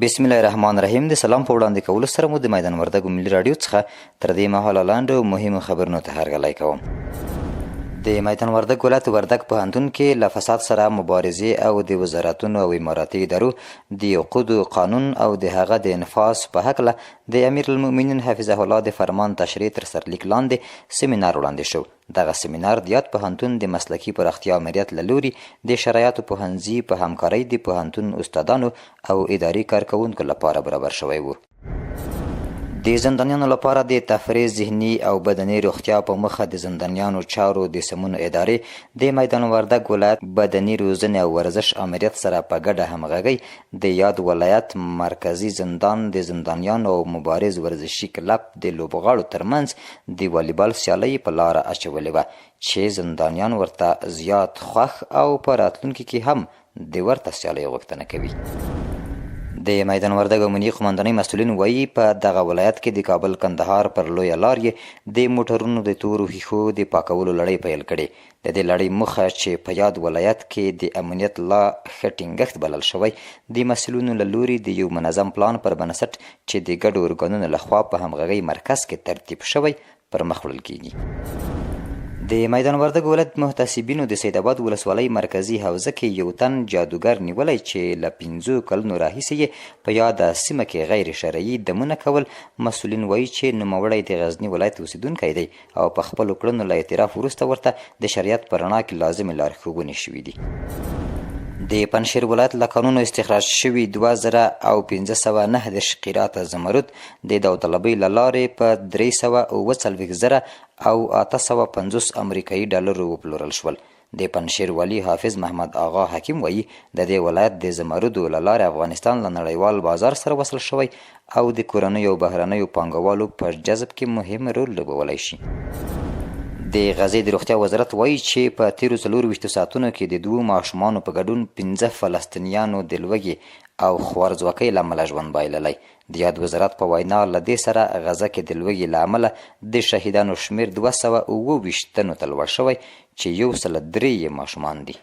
بسم الله الرحمن الرحیم. د سلام په وړاندې کولو سره مو د میدان وردګو ملي راډیو څخه تر دې مهاله لاندې او مهمو خبرونو ته هرکلی کوم. د میدان وردګ ولایت وردګ پوهنتون کې له فساد سره مبارزې او د وزارتونو او اماراتي ادارو د عقودو قانون او د هغه د انفاذ په هکله د امیر المؤمنین حفظه الله د فرمان تشریح تر سرلیک لاندې سیمینار وړاندې شو. دغه سیمینار د یاد پوهنتون د مسلکي پراختیا امریت له لوري د شرایطو پوهنځي په همکارۍ د پوهنتون استادانو او اداري کارکوونکو لپاره برابر شوی و. د زندانیانو لپاره د تفریح ذهني او بدني روغتیا په مخه د زندانیانو چارو د سمون ادارې د میدان وردګ ولایت بدني روزنې او ورزش امریت سره په ګډه همغږۍ د یاد ولایت مرکزی زندان د زندانیانو او مبارز ورزشي کلب د لوبغاړو ترمنځ د والیبال سیالۍ په لاره اچولې وه چې زندانیان ورته زیات خوښ او په راتلونکي کې هم د ورته سیالۍ غوښتنه کوي. د میدان وردګ امنیتي قومندانۍ مسؤلین وایي په دغه ولایت کې د کابل کندهار پر لویه لار یې د موټرونو د تورو ښیښو د پاکولو لړۍ پیل کړې. د دې لړۍ موخه چې په یاد ولایت کې د امنیت لا ښه ټینګښت بلل شوی د مسؤلینو له لوري د یو منظم پلان پر بنسټ چې د ګډو ارګانونو لخوا په همغږۍ مرکز کې ترتیب شوی پر مخ وړل کیږي. د میدان وردګ ولایت محتسبینو د سید آباد ولسوالۍ مرکزی حوزه کې یو تن جادوګر نیولی چې له 5 کلونو راهیسې یې په یاده سیمه کې غیر شرعي دمونه کول. مسؤلین وایي چې نوموړی د غزني ولایت اوسیدونکی دی او په خپلو کړنو له اعتراف وروسته ورته د شریعت په رڼا کې لازمې لارښوونې شوي دي. د پنجشیر ولایت له کانونو استخراج شوي 2509 قیراته زمرد د داوطلبۍ له لارې په 340,000 او 850 امریکایي ډالرو وپلورل شول. د پنجشیر والي حافظ محمد آغا حکیم وایي د دې ولایت د زمردو له لارې افغانستان له نړیوال بازار سره وصل شوی او د کورنیو او بهرنیو پانګوالو په جذب کې مهم رول لوبولی شي. د غزې د روغتیا وزارت وایي چې په تیرو 24 ساعتونو کې د 2 ماشومانو په ګډون 15 فلسطینیانو د لوږې او خوارځواکۍ له امله ژوند بایللی. د یاد وزارت په وینا له دې سره غزه کې د لوږې له امله د شهیدانو شمیر 229 تنو ته لوړ شوی چې 103 ماشومان دي.